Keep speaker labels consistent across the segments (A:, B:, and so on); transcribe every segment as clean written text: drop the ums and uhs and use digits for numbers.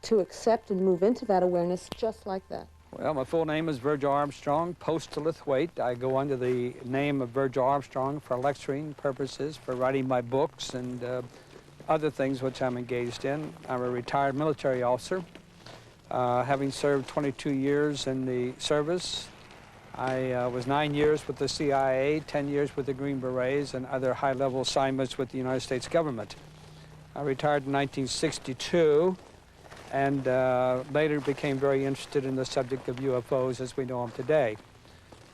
A: to accept and move into that awareness just like that?
B: Well, my full name is Virgil Armstrong, post-Lithwaite. I go under the name of Virgil Armstrong for lecturing purposes, for writing my books and other things which I'm engaged in. I'm a retired military officer, having served 22 years in the service. I was 9 years with the CIA, 10 years with the Green Berets, and other high-level assignments with the United States government. I retired in 1962, and later became very interested in the subject of UFOs as we know them today.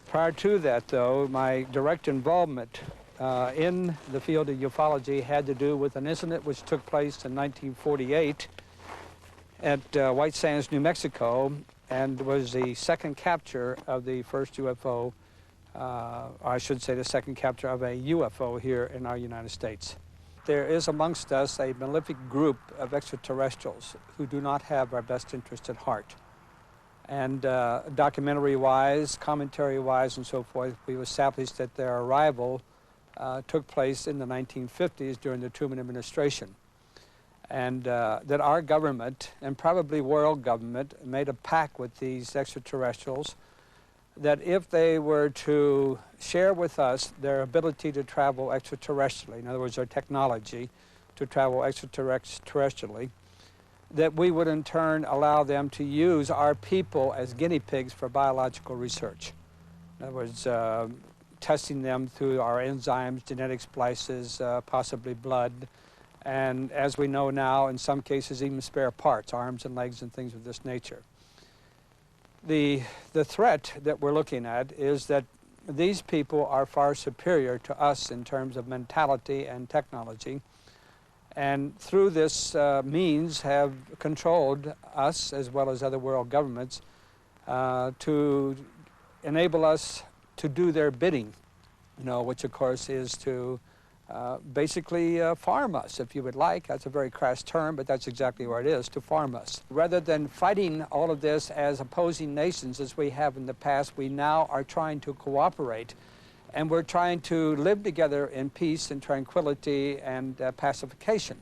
B: Prior to that, though, my direct involvement in the field of ufology had to do with an incident which took place in 1948 at White Sands, New Mexico, and was the second capture of the first UFO, I should say the second capture of a UFO here in our United States. There is amongst us a malefic group of extraterrestrials who do not have our best interest at heart. And documentary-wise, commentary-wise, and so forth, we've established that their arrival took place in the 1950s during the Truman administration. And that our government, and probably world government, made a pact with these extraterrestrials that if they were to share with us their ability to travel extraterrestrially, in other words, their technology to travel extraterrestrially, that we would in turn allow them to use our people as guinea pigs for biological research. In other words, testing them through our enzymes, genetic splices, possibly blood, and as we know now, in some cases, even spare parts, arms and legs and things of this nature. The threat that we're looking at is that these people are far superior to us in terms of mentality and technology, and through this means have controlled us as well as other world governments to enable us to do their bidding, you know, which of course is to basically farm us, if you would like. That's a very crass term, but that's exactly what it is, to farm us. Rather than fighting all of this as opposing nations as we have in the past, we now are trying to cooperate, and we're trying to live together in peace and tranquility and pacification.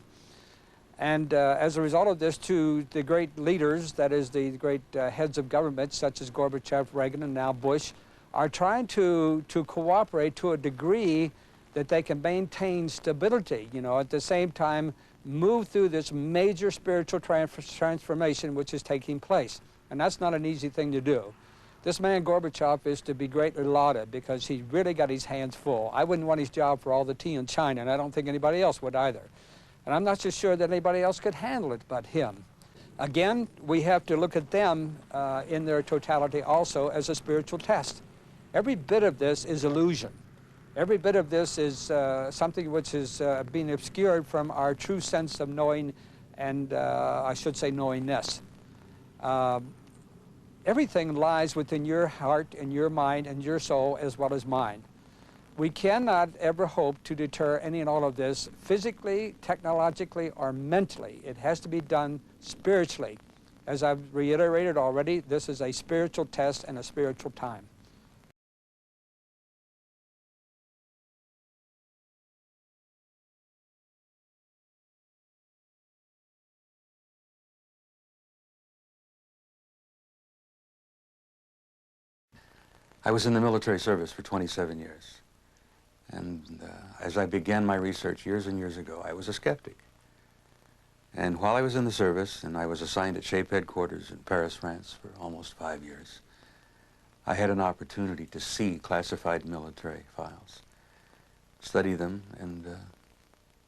B: And as a result of this, to the great leaders, that is the great heads of government, such as Gorbachev, Reagan, and now Bush, are trying to cooperate to a degree that they can maintain stability, you know, at the same time move through this major spiritual transformation which is taking place. And that's not an easy thing to do. This man Gorbachev is to be greatly lauded because he really got his hands full. I wouldn't want his job for all the tea in China, and I don't think anybody else would either. And I'm not so sure that anybody else could handle it but him. Again, we have to look at them in their totality also as a spiritual test. Every bit of this is illusion. Every bit of this is something which is being obscured from our true sense of knowing and, I should say, knowingness. Everything lies within your heart and your mind and your soul as well as mine. We cannot ever hope to deter any and all of this physically, technologically, or mentally. It has to be done spiritually. As I've reiterated already, this is a spiritual test and a spiritual time.
C: I was in the military service for 27 years. And as I began my research years and years ago, I was a skeptic. And while I was in the service, and I was assigned at SHAPE headquarters in Paris, France for almost 5 years, I had an opportunity to see classified military files, study them, and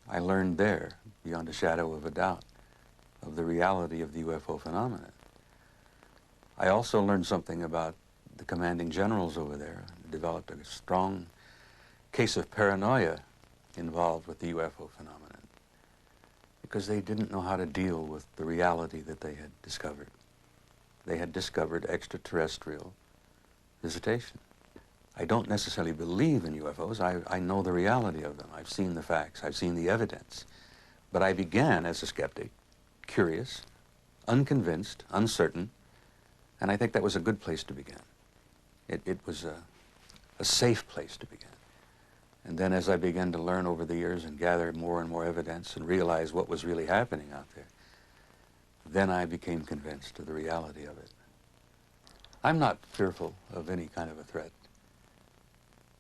C: I learned there, beyond a shadow of a doubt, of the reality of the UFO phenomenon. I also learned something about the commanding generals over there, developed a strong case of paranoia involved with the UFO phenomenon because they didn't know how to deal with the reality that they had discovered. They had discovered extraterrestrial visitation. I don't necessarily believe in UFOs. I know the reality of them. I've seen the facts. I've seen the evidence. But I began as a skeptic, curious, unconvinced, uncertain, and I think that was a good place to begin. It was a safe place to begin. And then as I began to learn over the years and gather more and more evidence and realize what was really happening out there, then I became convinced of the reality of it. I'm not fearful of any kind of a threat.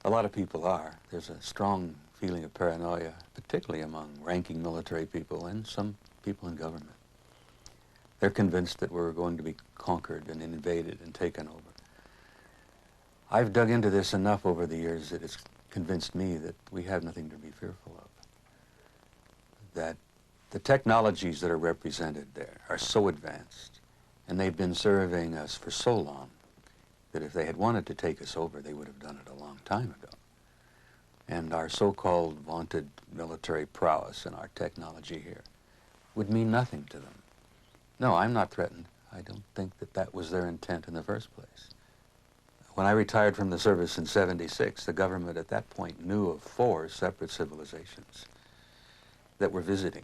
C: A lot of people are. There's a strong feeling of paranoia, particularly among ranking military people and some people in government. They're convinced that we're going to be conquered and invaded and taken over. I've dug into this enough over the years that it's convinced me that we have nothing to be fearful of. That the technologies that are represented there are so advanced, and they've been serving us for so long, that if they had wanted to take us over, they would have done it a long time ago. And our so-called vaunted military prowess and our technology here would mean nothing to them. No, I'm not threatened. I don't think that that was their intent in the first place. When I retired from the service in '76, the government at that point knew of 4 separate civilizations that were visiting.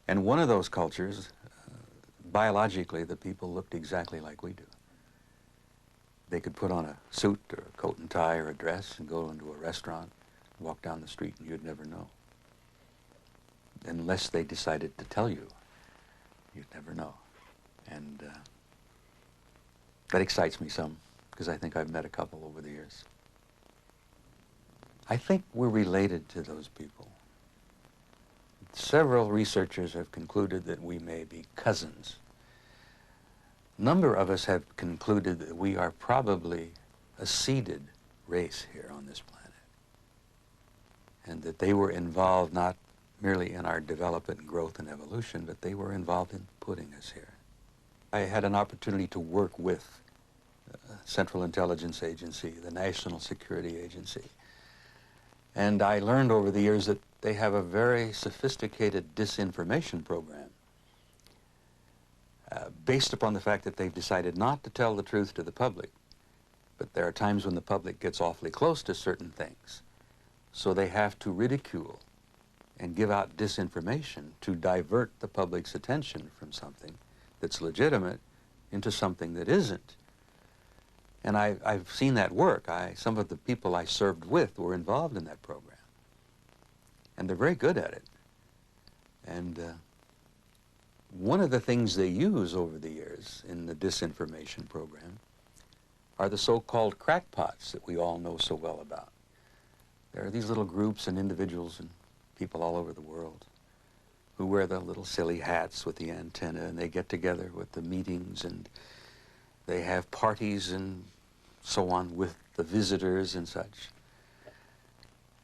C: And one of those cultures, biologically, the people looked exactly like we do. They could put on a suit or a coat and tie or a dress and go into a restaurant, walk down the street, and you'd never know. Unless they decided to tell you, you'd never know. And that excites me some, because I think I've met a couple over the years. I think we're related to those people. Several researchers have concluded that we may be cousins. A number of us have concluded that we are probably a seeded race here on this planet, and that they were involved not merely in our development, growth, and evolution, but they were involved in putting us here. I had an opportunity to work with the Central Intelligence Agency, the National Security Agency, and I learned over the years that they have a very sophisticated disinformation program based upon the fact that they've decided not to tell the truth to the public. But there are times when the public gets awfully close to certain things, so they have to ridicule and give out disinformation to divert the public's attention from something that's legitimate into something that isn't. And I've seen that work. Some of the people I served with were involved in that program. And they're very good at it. And one of the things they use over the years in the disinformation program are the so-called crackpots that we all know so well about. There are these little groups and individuals and people all over the world who wear the little silly hats with the antenna, and they get together with the meetings, and they have parties and so on with the visitors and such.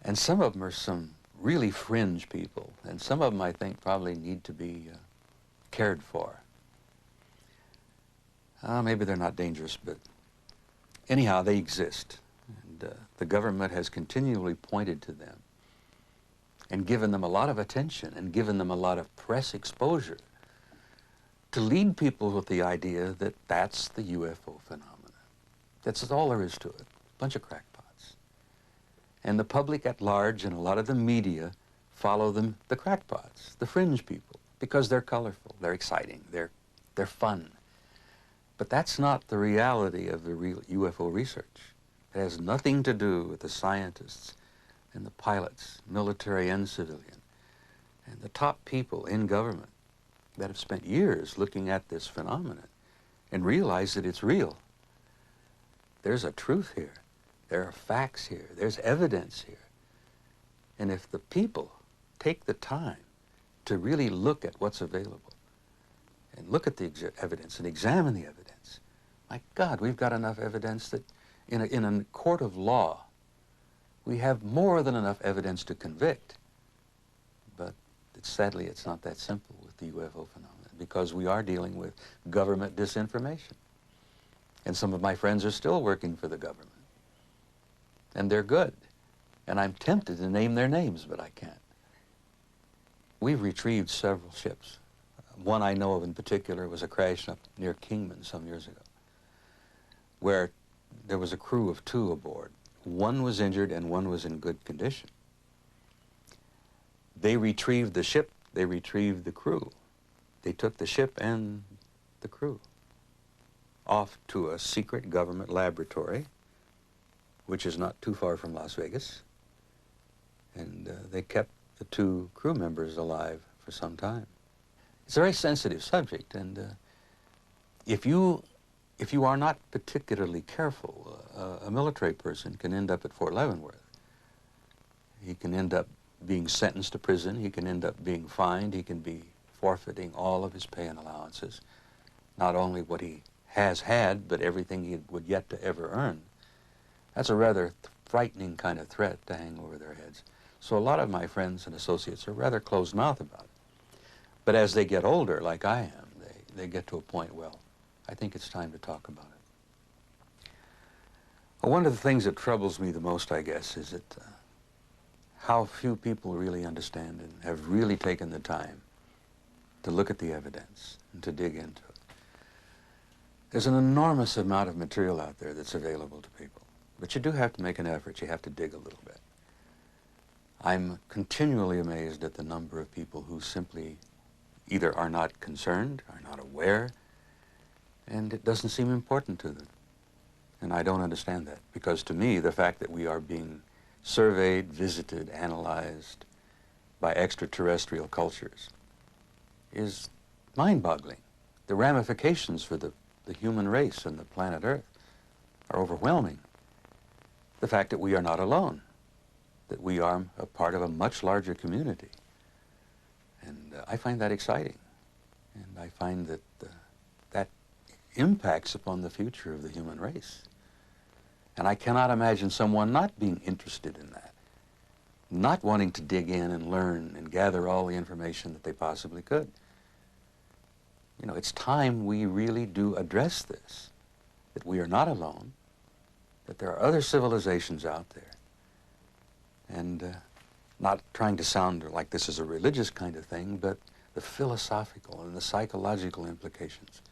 C: And some of them are some really fringe people, and some of them, I think, probably need to be cared for. Maybe they're not dangerous, but anyhow, they exist. And the government has continually pointed to them and given them a lot of attention and given them a lot of press exposure to lead people with the idea that that's the UFO phenomenon. That's all there is to it, a bunch of crackpots. And the public at large and a lot of the media follow them, the crackpots, the fringe people, because they're colorful, they're exciting, they're fun. But that's not the reality of the real UFO research. It has nothing to do with the scientists and the pilots, military and civilian, and the top people in government that have spent years looking at this phenomenon and realize that it's real. There's a truth here. There are facts here. There's evidence here. And if the people take the time to really look at what's available and look at the evidence and examine the evidence, my God, we've got enough evidence that in a court of law, we have more than enough evidence to convict. But sadly, it's not that simple with the UFO phenomenon, because we are dealing with government disinformation. And some of my friends are still working for the government. And they're good. And I'm tempted to name their names, but I can't. We've retrieved several ships. One I know of in particular was a crash up near Kingman some years ago, where there was a crew of 2 aboard. One was injured and one was in good condition. They retrieved the ship, they retrieved the crew. They took the ship and the crew off to a secret government laboratory, which is not too far from Las Vegas. And they kept the 2 crew members alive for some time. It's a very sensitive subject, and if you are not particularly careful, a military person can end up at Fort Leavenworth. He can end up being sentenced to prison. He can end up being fined. He can be forfeiting all of his pay and allowances, not only what he has had, but everything he would yet to ever earn. That's a rather frightening kind of threat to hang over their heads. So a lot of my friends and associates are rather closed-mouthed about it. But as they get older, like I am, they get to a point, well, I think it's time to talk about it. Well, one of the things that troubles me the most, I guess, is that how few people really understand and have really taken the time to look at the evidence and to dig into it. There's an enormous amount of material out there that's available to people, but you do have to make an effort. You have to dig a little bit. I'm continually amazed at the number of people who simply either are not concerned, are not aware, and it doesn't seem important to them. And I don't understand that, because to me, the fact that we are being surveyed, visited, analyzed by extraterrestrial cultures is mind-boggling. The ramifications for the human race and the planet Earth are overwhelming. The fact that we are not alone, that we are a part of a much larger community. And I find that exciting. And I find that that impacts upon the future of the human race. And I cannot imagine someone not being interested in that, not wanting to dig in and learn and gather all the information that they possibly could. You know, it's time we really do address this, that we are not alone, that there are other civilizations out there, and not trying to sound like this is a religious kind of thing, but the philosophical and the psychological implications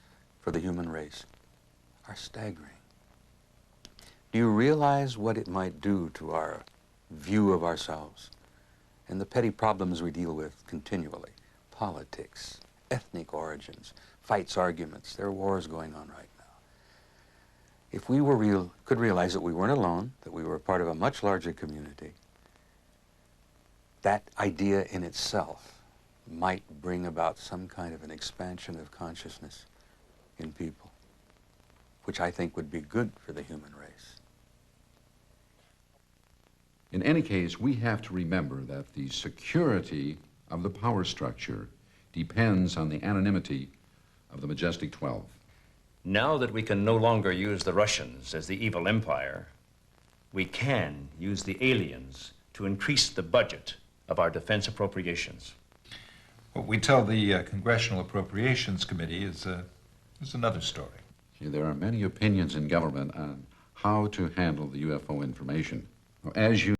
C: for the human race are staggering. Do you realize what it might do to our view of ourselves and the petty problems we deal with continually? Politics, ethnic origins, fights, arguments. There are wars going on right now. If we could realize that we weren't alone, that we were a part of a much larger community, that idea in itself might bring about some kind of an expansion of consciousness in people, which I think would be good for the human race.
D: In any case, we have to remember that the security of the power structure depends on the anonymity of the Majestic 12.
E: Now that we can no longer use the Russians as the evil empire, we can use the aliens to increase the budget of our defense appropriations.
F: What we tell the Congressional Appropriations Committee is another story.
D: There are many opinions in government on how to handle the UFO information. As you